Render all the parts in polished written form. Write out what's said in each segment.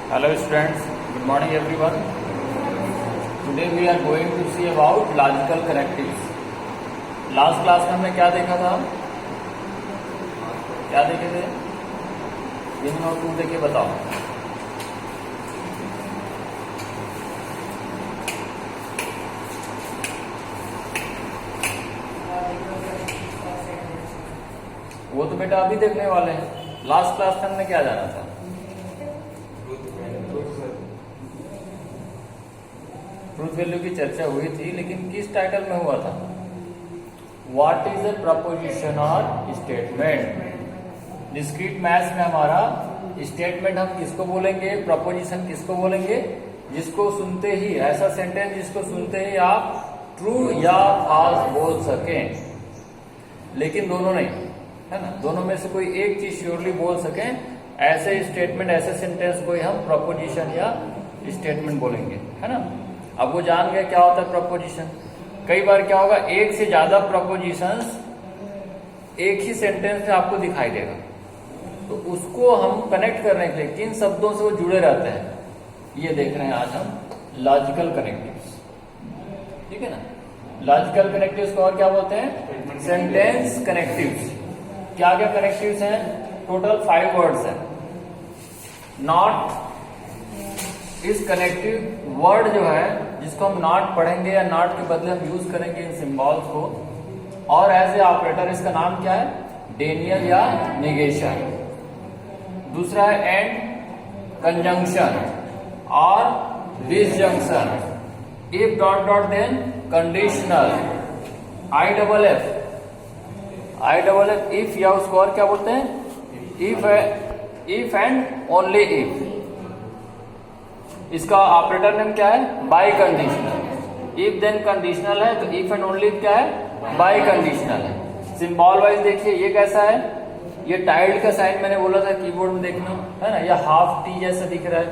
Hello students, good morning everyone. Today we are going to see about logical connectives. Last class में हमने क्या देखा था? क्या देखे थे? इन और टू देखे बताओ. वो तो बेटा अभी देखने वाले हैं. लास्ट क्लास में हमने क्या जाना था? ट्रूथ वैल्यू की चर्चा हुई थी, लेकिन किस टाइटल में हुआ था? व्हाट इज ए प्रपोजिशन और स्टेटमेंट. डिस्क्रीट मैथ्स में हमारा स्टेटमेंट हम किसको बोलेंगे, प्रपोजिशन किसको बोलेंगे? जिसको सुनते ही, ऐसा सेंटेंस जिसको सुनते ही आप ट्रू या फॉल्स बोल सकें, लेकिन दोनों नहीं, है ना. दोनों में से कोई एक चीज श्योरली बोल सकें, ऐसे स्टेटमेंट, ऐसे सेंटेंस को ही हम प्रपोजिशन या स्टेटमेंट बोलेंगे, है ना. अब वो जान गए क्या होता है प्रपोजिशन. कई बार क्या होगा, एक से ज्यादा प्रपोजिशंस एक ही सेंटेंस में आपको दिखाई देगा, तो उसको हम कनेक्ट करने के लिए किन शब्दों से वो जुड़े रहते हैं, ये देख रहे हैं आज हम. लॉजिकल कनेक्टिव्स, ठीक है ना. लॉजिकल कनेक्टिव्स को और क्या बोलते हैं? Sentence connectives. क्या क्या कनेक्टिव्स हैं? टोटल 5 वर्ड्स हैं. नॉट इस कनेक्टिव वर्ड जो है, जिसको हम नॉट पढ़ेंगे या नॉट के बदले हम यूज करेंगे इन सिंबल्स को, और एज ए ऑपरेटर इसका नाम क्या है? डेनियल या निगेशन. दूसरा है एंड, कंजंक्शन और disjunction. If dot dot then conditional. I double F if, या उसको और क्या बोलते हैं? If and only if. इसका ऑपरेटर नेम क्या है? Biconditional. If then conditional है, तो इफ एंड ओनली क्या है? बाई कंडीशनल है. सिंबल वाइज देखिए ये कैसा है. ये टाइल्ड का साइन मैंने बोला था कीबोर्ड में देखना, है ना. या हाफ टी जैसा दिख रहा है.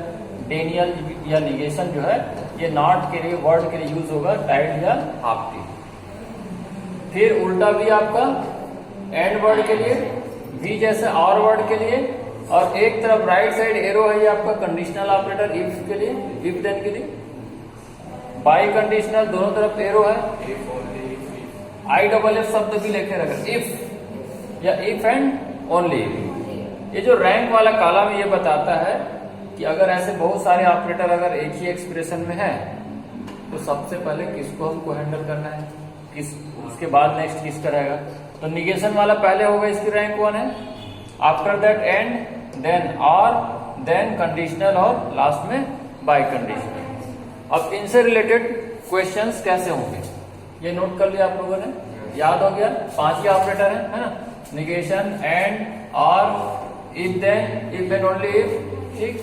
डेनियल या निगेशन जो है, ये नॉट के लिए, वर्ड के लिए यूज होगा, टाइल्ड या हाफ टी. फिर उल्टा भी आपका एंड वर्ड के लिए, वी जैसे और वर्ड के लिए, और एक तरफ राइट साइड एरो है ये आपका कंडीशनल ऑपरेटर इफ के लिए, इफ देन के लिए. बाई कंडीशनल दोनों तरफ एरो है. आई डबल एफ शब्द भी लेके रखा, इफ या इफ एंड ओनली. ये जो रैंक वाला कॉलम ये बताता है कि अगर ऐसे बहुत सारे ऑपरेटर अगर एक ही एक्सप्रेशन में है, तो सबसे पहले किसको हमको हैंडल करना है, किस, उसके बाद नेक्स्ट किसका रहेगा. तो निगेशन वाला पहले होगा, इसकी रैंक 1 है. आफ्टर दैट एंड, देन और, देन कंडीशनल, और लास्ट में बाय कंडीशनल. अब इनसे रिलेटेड क्वेश्चंस कैसे होंगे ये नोट कर लिया आप लोगों ने, याद हो गया. 5 ही ऑपरेटर है ना. निगेशन, एंड, और, इफ देन ओनली इफ, ठीक.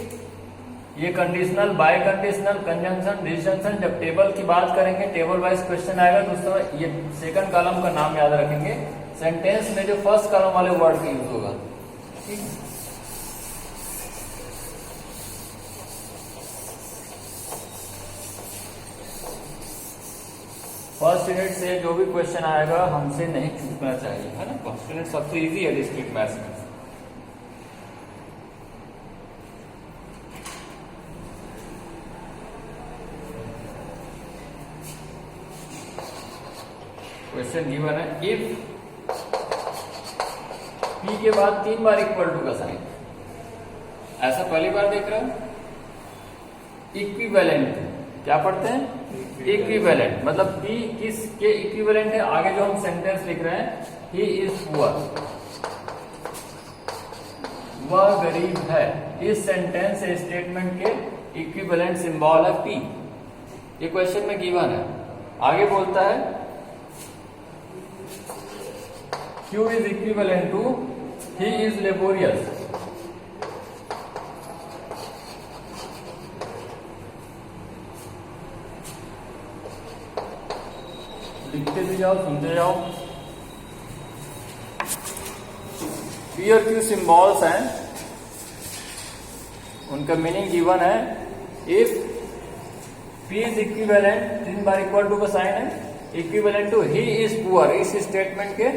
ये conditional, bye conditional, conjunction, disjunction. जब टेबल की बात करेंगे, टेबल वाइज क्वेश्चन आएगा, तो उस समय ये सेकंड कॉलम का नाम याद रखेंगे. सेंटेंस में जो फर्स्ट कॉलम वाले वर्ड का यूज होगा, ठीक. फर्स्ट यूनिट से जो भी क्वेश्चन आएगा हमसे नहीं चूकना चाहिए, है ना. फर्स्ट यूनिट सबसे इजी है डिस्क्रीट मैथ्स में. क्वेश्चन गिवन है, इफ पी के बाद 3 बार इक्वल टू का साइन. ऐसा पहली बार देख रहे हो. इक्विवेलेंट क्या पढ़ते हैं? इक्विवेलेंट मतलब पी किस के इक्विवेलेंट है. आगे जो हम सेंटेंस लिख रहे हैं, ही इज पुअर, वह गरीब है, इस सेंटेंस स्टेटमेंट के इक्विवेलेंट सिंबल है पी. ये क्वेश्चन में गिवन है. आगे बोलता है Q is equivalent to he is laborious. लिखते भी जाओ, सुनते जाओ. P और Q सिंबल्स हैं, उनका मीनिंग गिवन है. इफ P is equivalent, 3 बार इक्वल टू का साइन है, equivalent to he is poor, इस स्टेटमेंट के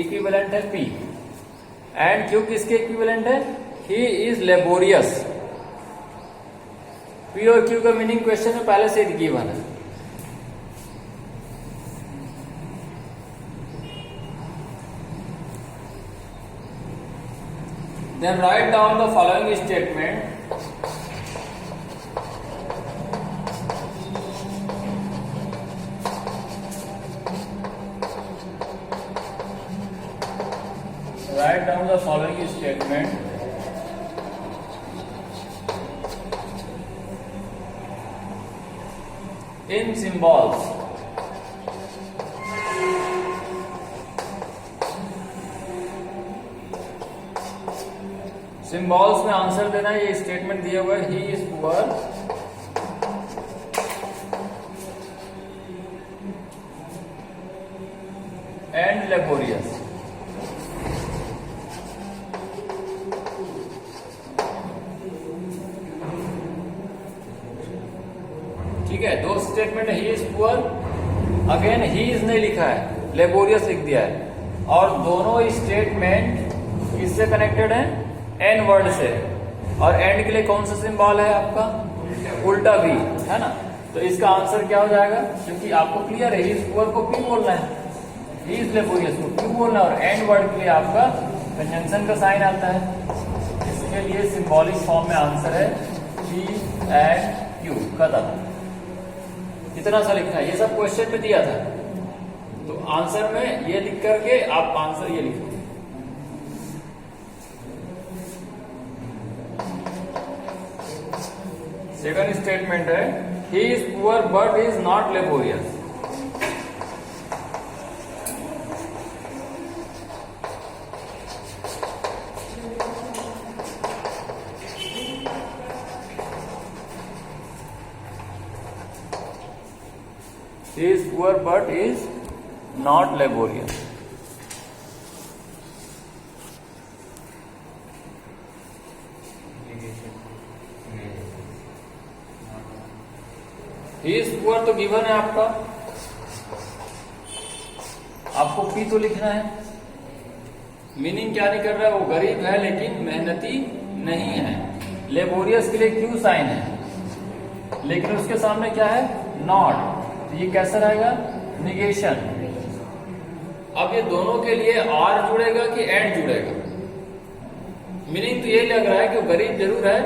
इक्विवेलेंट है पी. एंड क्यू किसके इक्विवेलेंट है? He is laborious. पी और क्यू का मीनिंग क्वेश्चन में पहले से गिवन है। Then write down the following statement. Write down the following statement. In symbols. Symbols में आंसर देना है। ये स्टेटमेंट दिया हुआ है, he is poor and laborious. ठीक है, दो स्टेटमेंट है, he is poor, again he is नहीं लिखा है, लेबोरियस लिख दिया है, और दोनों स्टेटमेंट किससे कनेक्टेड है? एन वर्ड से। और एंड के लिए कौन सा सिंबल है आपका? उल्टा भी, है ना। तो इसका आंसर क्या हो जाएगा? क्योंकि आपको क्लियर है, ही इज पुअर को पी बोलना है, ही इज लेबोरियस को क्यू बोलना है, और एंड वर्ड के लिए आपका कंजंक्शन का साइन आता है। इसके लिए सिंबॉलिक फॉर्म में आंसर है पी एंड क्यू, खत्म। इतना सा लिखना है, ये सब क्वेश्चन में दिया था, तो आंसर में ये लिख करके आप आंसर ये लिखो। सेकंड स्टेटमेंट है, he is poor but is not laborious. He is poor but is not laborious. He is poor तो गिवन है आपका, आपको पी तो लिखना है। मीनिंग क्या नहीं कर रहा है? वो गरीब है लेकिन मेहनती नहीं है। लेबोरियस के लिए क्यू साइन है, लेकिन उसके सामने क्या है? नॉट। तो ये कैसा रहेगा? निगेशन। अब ये दोनों के लिए आर जुड़ेगा कि एंड जुड़ेगा? मीनिंग तो ये लग रहा है कि वो गरीब जरूर है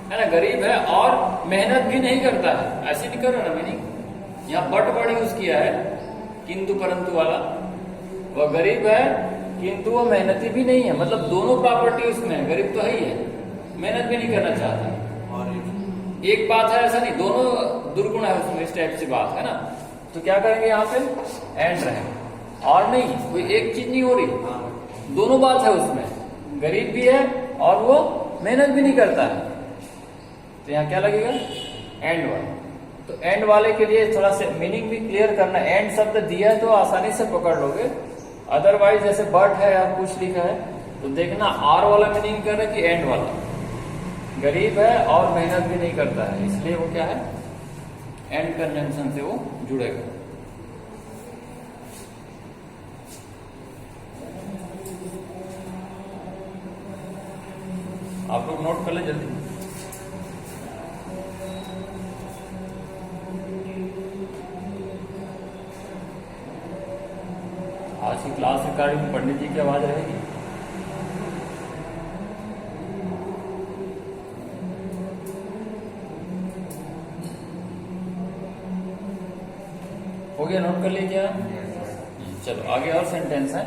ना, गरीब है और मेहनत भी नहीं करता है, ऐसे नहीं कर रहा ना मीनिंग। यहाँ बट वर्ड यूज किया है, किंतु परंतु वाला। वह गरीब है किंतु वो मेहनती भी नहीं है, मतलब दोनों प्रॉपर्टी उसमें है। गरीब तो है ही है, मेहनत भी नहीं करना चाहता। एक बात है, ऐसा नहीं, दोनों दुर्गुण है उसमें, इस टाइप से बात है ना। तो क्या करेंगे यहाँ पे? एंड रहेगा, और नहीं कोई एक चीज नहीं हो रही, दोनों बात है उसमें। गरीब भी है और वो मेहनत भी नहीं करता है, तो यहाँ क्या लगेगा? एंड वाला। तो एंड वाले के लिए थोड़ा सा मीनिंग भी क्लियर करना। एंड शब्द दिया है तो आसानी से पकड़ लोगे, अदरवाइज जैसे बट है या कुछ लिखा है तो देखना आर वाला मीनिंग कर रहा है कि एंड वाला। गरीब है और मेहनत भी नहीं करता है, इसलिए वो क्या है? एंड कंजंक्शन से वो जुड़ेगा। आप लोग नोट कर ले जल्दी। आज की क्लास रिकॉर्डिंग में पंडित जी की आवाज रहेगी। हो गया? नोट कर लीजिए। चलो आगे और सेंटेंस है।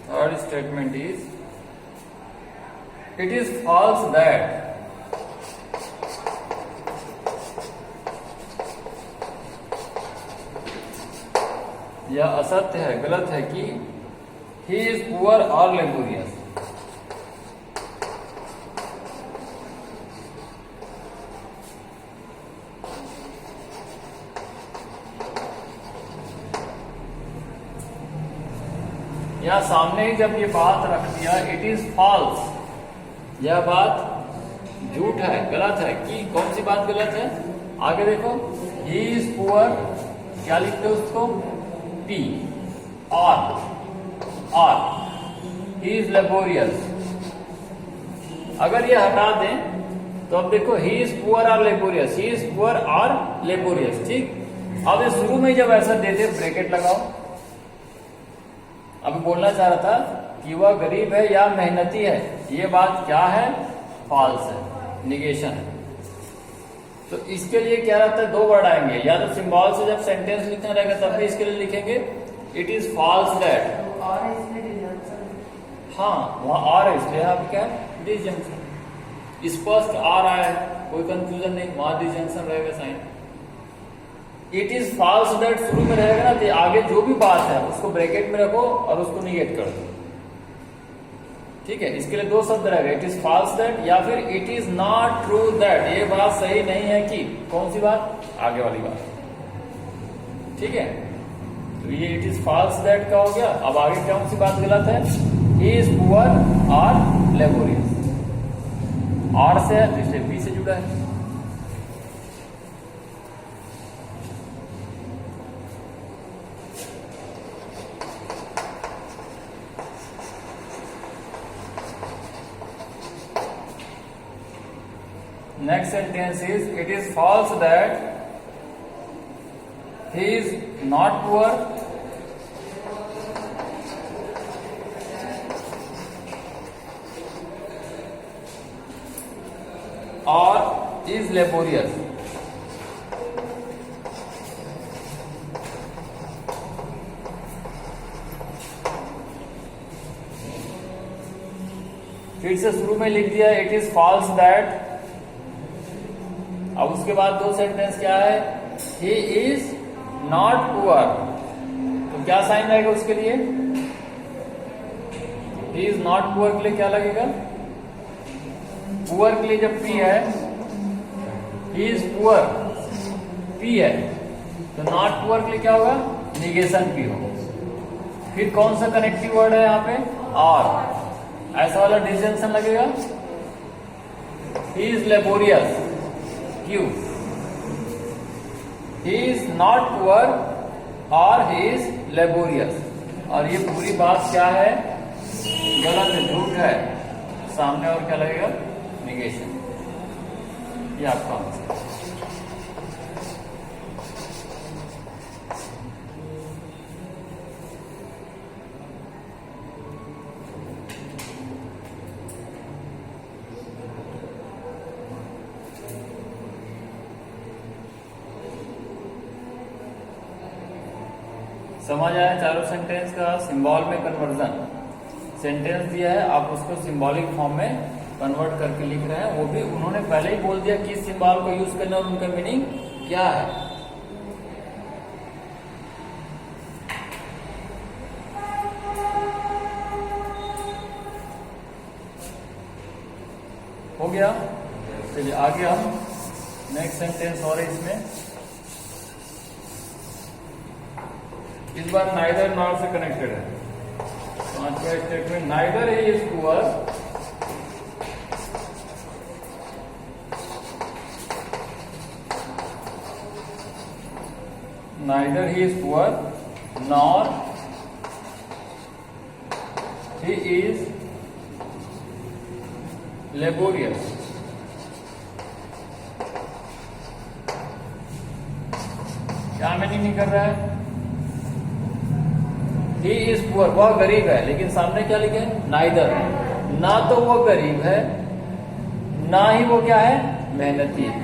Third statement is, it is false that यह असत्य है, गलत है कि he is poor or laborious। यहां सामने ही जब ये बात रख दिया, इट इज फॉल्स, यह बात झूठ है, गलत है कि कौन सी बात गलत है? आगे देखो, he is poor क्या लिखते हो उसको, P, और ही इज लेबोरियस। अगर ये हटा दें तो अब देखो ही इज पुअर और लेबोरियस, ही इज पुअर और लेबोरियस, ठीक। अब ये शुरू में जब ऐसा देते ब्रैकेट लगाओ। अब बोलना चाह रहा था कि वह गरीब है या मेहनती है, ये बात क्या है, फॉल्स है, निगेशन है। तो इसके लिए क्या रहता है, दो वर्ड आएंगे, या तो सिंबल से जब सेंटेंस लिखना रहेगा तब भी इसके लिए लिखेंगे इट इज फॉल्स दैट, हाँ वहां और है इसलिए आप क्या डिसजंक्शन, स्पष्ट आ रहा है, कोई कंफ्यूजन नहीं, वहां डिसजंक्शन रहेगा sign. It is false that शुरू में रहेगा ना, तो आगे जो भी बात है उसको ब्रैकेट में रखो और उसको निगेट कर दो, ठीक है। इसके लिए दो शब्द रहेगा, इट इज फॉल्स दैट या फिर it is not true that, ये बात सही नहीं है कि, कौन सी बात, आगे वाली बात, ठीक है। तो ये इट इज फॉल्स दैट का हो गया। अब आगे कौन सी बात गलत है, ही इज पुअर और लेबोरियस, और से है तो इसलिए बी से जुड़ा है। Next sentence is, it is false that he is not poor or is laborious। फिर से शुरू में लिख दिया इट इज फॉल्स दैट, अब उसके बाद दो सेंटेंस क्या है, ही इज नॉट पुअर, तो क्या साइन रहेगा उसके लिए, ही इज नॉट पुअर के लिए क्या लगेगा, पुअर के लिए जब पी है, ही इज पुअर पी है, तो नॉट पुअर के लिए क्या होगा, निगेशन पी होगा। फिर कौन सा कनेक्टिव वर्ड है यहाँ पे, और, ऐसा वाला डिसजंक्शन लगेगा, ही is laborious, Q, he is not poor और ही इज लेबोरियस, और ये पूरी बात क्या है, गलत है, झूठ है, सामने और क्या लगेगा, निगेशन। ये आपका आंसर। समझ आया चारों सेंटेंस का, सिंबल में कन्वर्जन, सेंटेंस दिया है आप उसको सिंबॉलिक फॉर्म में कन्वर्ट करके लिख रहे हैं, वो भी उन्होंने पहले ही बोल दिया किस सिंबल को यूज करना और उनका मीनिंग क्या है। हो गया, चलिए आगे हम नेक्स्ट सेंटेंस और है इसमें, इस बार नाइदर नॉट से कनेक्टेड है। पांचवा statement, neither he is poor neither he is poor nor he is laborious. क्या मीनिंग नहीं कर रहा है, ही इज पुअर, वह गरीब है, लेकिन सामने क्या लिखे, नाइदर, ना तो वो गरीब है ना ही वो क्या है, मेहनती है।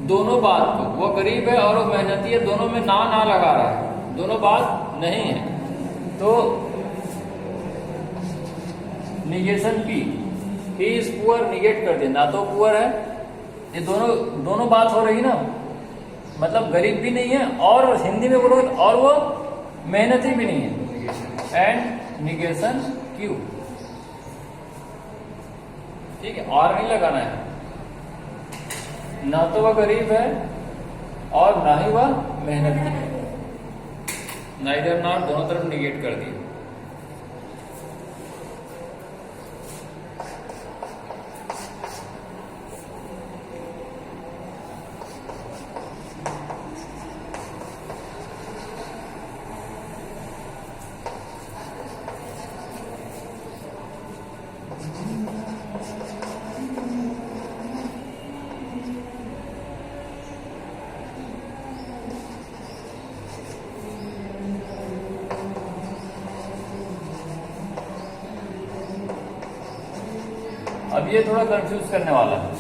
दोनों बात को, वो गरीब है और वो मेहनती है, दोनों में ना लगा रहा है, दोनों बात नहीं है। तो negation P, he is poor negate कर दिया, ना तो पुअर है, ये दोनों बात हो रही ना, मतलब गरीब भी नहीं है और हिंदी में बोलो और वो मेहनती भी नहीं है, एंड निगेशन क्यू, ठीक है, और नहीं लगाना है, ना तो वह गरीब है और ना ही वह मेहनती है, नाइदर नॉट दोनों तरफ निगेट कर दिए। अब ये थोड़ा कंफ्यूज करने वाला है।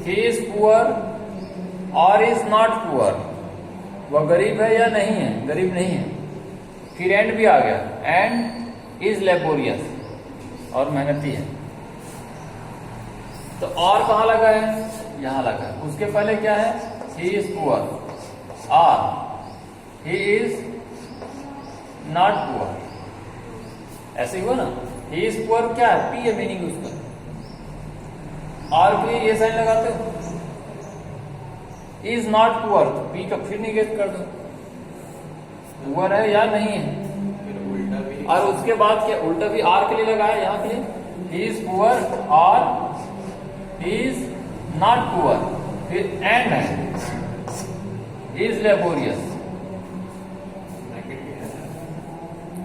ही इज पुअर और इज नॉट पुअर, वह गरीब है या नहीं है, गरीब नहीं है। फिर एंड भी आ गया, एंड इज लेबोरियस, और मेहनती है। तो और कहां लगा है, यहां लगा है। उसके पहले क्या है, ही इज पुअर, और ही इज नॉट पुअर, ऐसे ही हुआ ना। ही इज पुअर क्या है, पी है मीनिंग उसका, और के लिए ये साइन लगाते हो। इज नॉट पुअर, तो पी का फिर निगेट कर दो, पुअर है या नहीं है। और उसके बाद क्या, उल्टा भी आर के लिए लगाया, यहां के लिए ही इज पुअर और ही इज नॉट पुअर, फिर एंड है इज लेबोरियस।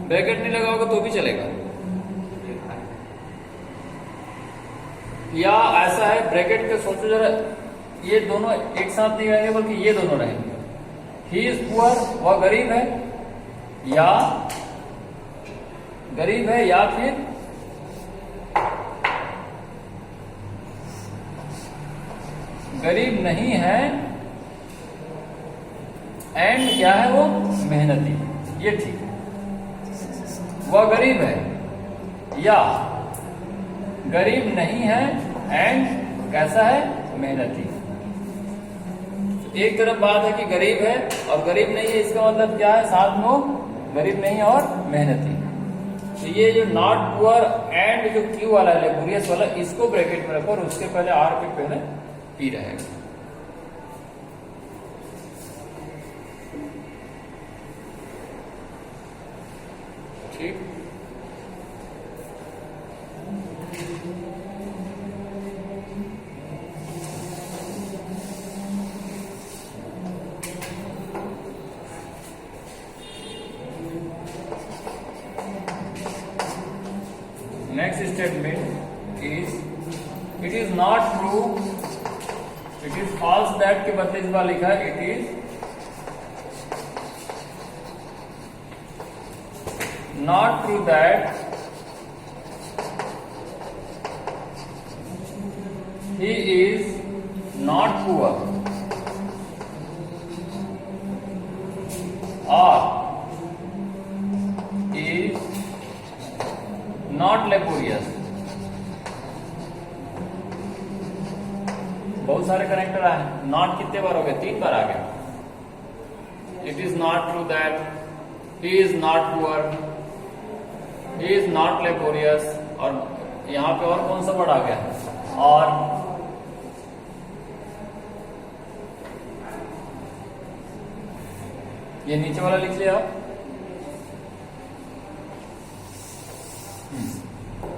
ब्रैकेट नहीं लगाओगे तो भी चलेगा, या ऐसा है ब्रैकेट के सोचो जरा, ये दोनों एक साथ नहीं रहेंगे बल्कि ये दोनों रहेंगे। ही इज पुअर, वह गरीब है, या फिर गरीब नहीं है, एंड क्या है वो, मेहनती, ये ठीक है। वह गरीब है या गरीब नहीं है, एंड कैसा है, मेहनती। एक तरफ बात है कि गरीब है और गरीब नहीं है, इसका मतलब क्या है, साथ में गरीब नहीं है और मेहनती। तो ये जो नॉट पुअर एंड जो क्यू वाला है, लेबोरियस वाला, इसको ब्रैकेट में रखो और उसके पहले आर के पहले पी रहेगा। ठीक, next statement is it is not true, it is false that के बदले इस बार लिखा है it is not true that he is not poor, or is not laborious. बहुत सारे कनेक्टर आए, नॉट कितने बार हो गए, 3 बार आ गया। It is not true that he is not poor, he is not laborious, और यहां पे और कौन सा वर्ड आ गया, और ये नीचे वाला लिख लिया।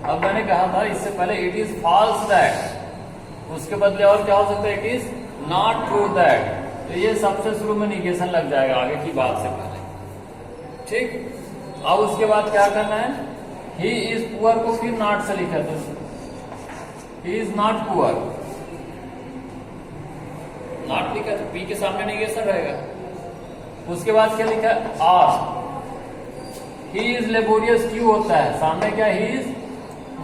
अब मैंने कहा था इससे पहले इट इज फॉल्स दैट, उसके बदले और क्या हो सकता है, it is not true that. तो ये सबसे शुरू में निगेशन लग जाएगा आगे की बात से पहले। ठीक, अब उसके बाद क्या करना है, ही इज पुअर को फिर नॉट से लिखा, तो ही इज नॉट पुअर, नॉट लिखा तो पी के सामने निगेशन रहेगा। उसके बाद क्या लिखा, आर, ही इज लेबोरियस क्यों होता है, सामने क्या, ही इज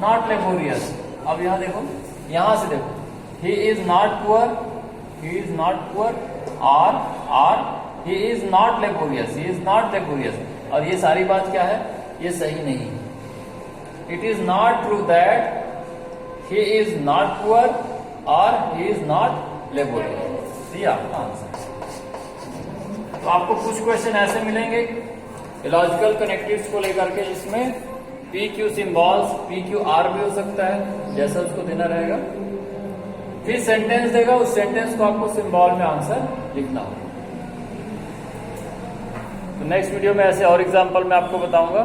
नॉट लेबोरियस। अब यहां देखो, यहां से देखो, he is not poor, he is not poor, और he is not laborious, he is not laborious. और ये सारी बात क्या है, ये सही नहीं। It is not true that he is not poor और ही इज नॉट लेबोरियस। ये आपका आंसर। तो आपको कुछ क्वेश्चन ऐसे मिलेंगे लॉजिकल कनेक्टिव्स को लेकर के, इसमें P Q symbols, P Q R भी हो सकता है, जैसा उसको देना रहेगा। फिर सेंटेंस देगा, उस सेंटेंस को आपको सिंबल में आंसर लिखना होगा। तो नेक्स्ट वीडियो में ऐसे और एग्जांपल मैं आपको बताऊंगा।